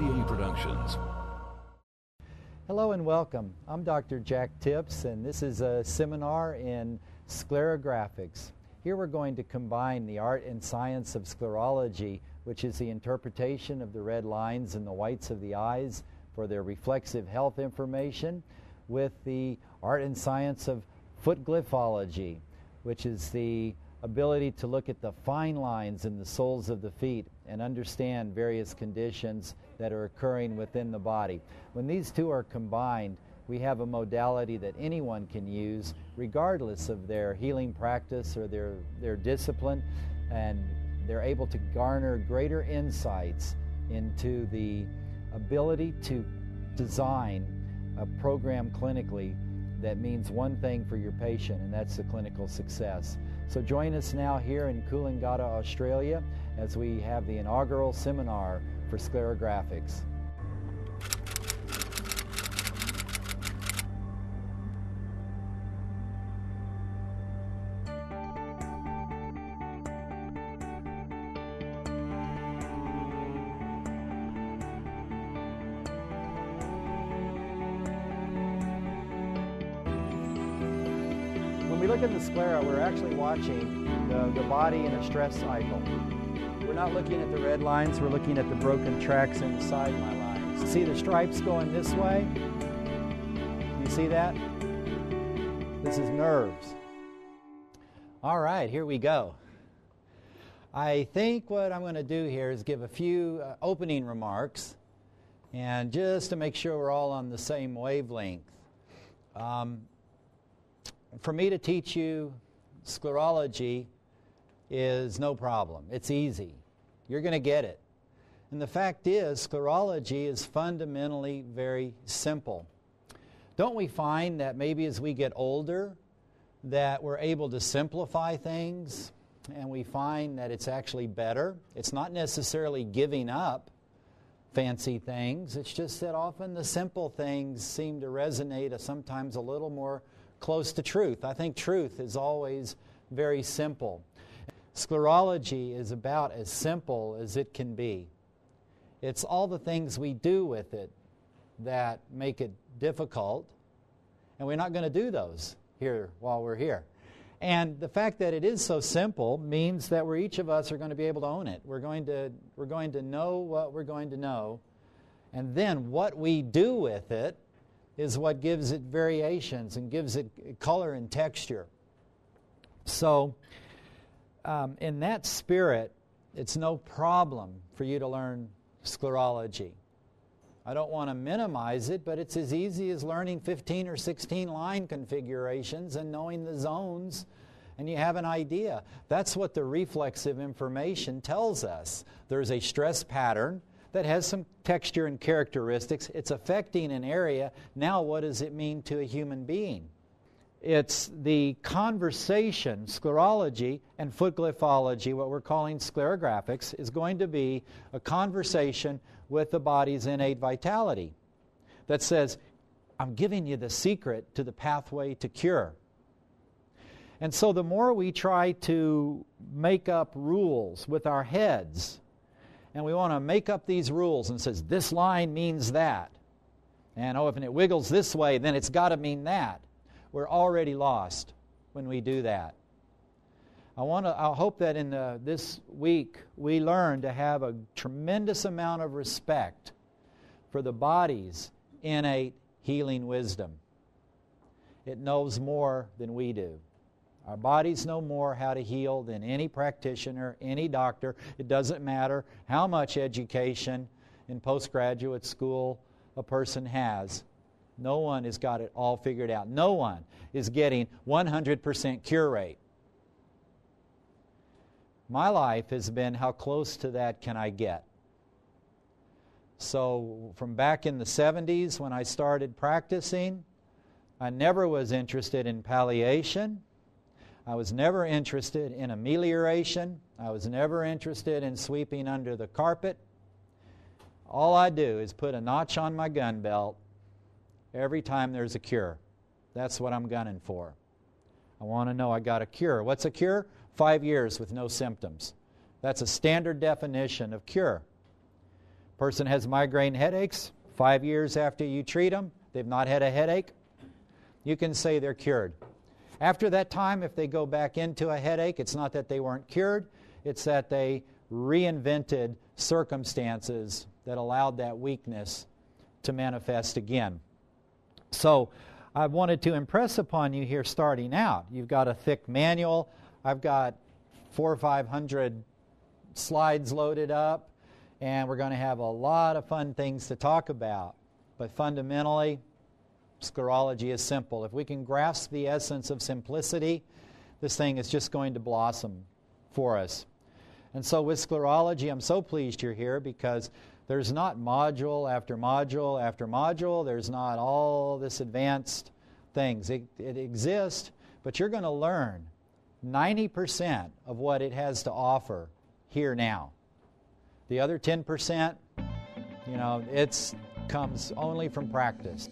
MDA Productions. Hello and welcome. I'm Dr. Jack Tips, and this is a seminar in Sceragraphics. Here we're going to combine the art and science of sclerology, which is the interpretation of the red lines and the whites of the eyes for their reflexive health information, with the art and science of foot glyphology, which is the ability to look at the fine lines in the soles of the feet and understand various conditions that are occurring within the body. When these two are combined, we have a modality that anyone can use regardless of their healing practice or their discipline, and they're able to garner greater insights into the ability to design a program clinically that means one thing for your patient, and that's the clinical success. So join us now here in Coolangatta, Australia, as we have the inaugural seminar for Sceragraphics. When we look at the sclera, we're actually watching the body in a stress cycle. We're not looking at the red lines, we're looking at the broken tracks inside my lines. See the stripes going this way? You see that? This is nerves. All right, here we go. I think what I'm going to do here is give a few opening remarks, and just to make sure we're all on the same wavelength. For me to teach you sclerology is no problem. It's easy. You're going to get it. And the fact is, sclerology is fundamentally very simple. Don't we find that maybe as we get older that we're able to simplify things, and we find that it's actually better? It's not necessarily giving up fancy things. It's just that often the simple things seem to resonate sometimes a little more close to truth. I think truth is always very simple. Sclerology is about as simple as it can be. It's all the things we do with it that make it difficult, and we're not going to do those here while we're here. And the fact that it is so simple means that each of us are going to be able to own it. We're going to know what we're going to know, and then what we do with it is what gives it variations and gives it color and texture. So in that spirit, it's no problem for you to learn sclerology. I don't want to minimize it, but it's as easy as learning 15 or 16 line configurations and knowing the zones, and you have an idea. That's what the reflexive information tells us. There's a stress pattern that has some texture and characteristics. It's affecting an area. Now what does it mean to a human being? It's the conversation. Sclerology and foot glyphology, what we're calling Sceragraphics, is going to be a conversation with the body's innate vitality that says, I'm giving you the secret to the pathway to cure. And so the more we try to make up rules with our heads, and we want to make up these rules and says, this line means that. And if it wiggles this way, then it's got to mean that. We're already lost when we do that. I hope that in this week we learn to have a tremendous amount of respect for the body's innate healing wisdom. It knows more than we do. Our bodies know more how to heal than any practitioner, any doctor. It doesn't matter how much education in postgraduate school a person has. No one has got it all figured out. No one is getting 100% cure rate. My life has been, how close to that can I get? So from back in the 70s when I started practicing, I never was interested in palliation. I was never interested in amelioration. I was never interested in sweeping under the carpet. All I do is put a notch on my gun belt every time there's a cure. That's what I'm gunning for. I want to know I got a cure. What's a cure? 5 years with no symptoms. That's a standard definition of cure. Person has migraine headaches. 5 years after you treat them, they've not had a headache. You can say they're cured. After that time, if they go back into a headache, it's not that they weren't cured, it's that they reinvented circumstances that allowed that weakness to manifest again. So I wanted to impress upon you here starting out. You've got a thick manual. I've got 400 or 500 slides loaded up, and we're going to have a lot of fun things to talk about. But fundamentally, sclerology is simple. If we can grasp the essence of simplicity, this thing is just going to blossom for us. And so with sclerology, I'm so pleased you're here, because there's not module after module after module. There's not all this advanced things. It exists, but you're going to learn 90% of what it has to offer here now. The other 10%, it comes only from practice.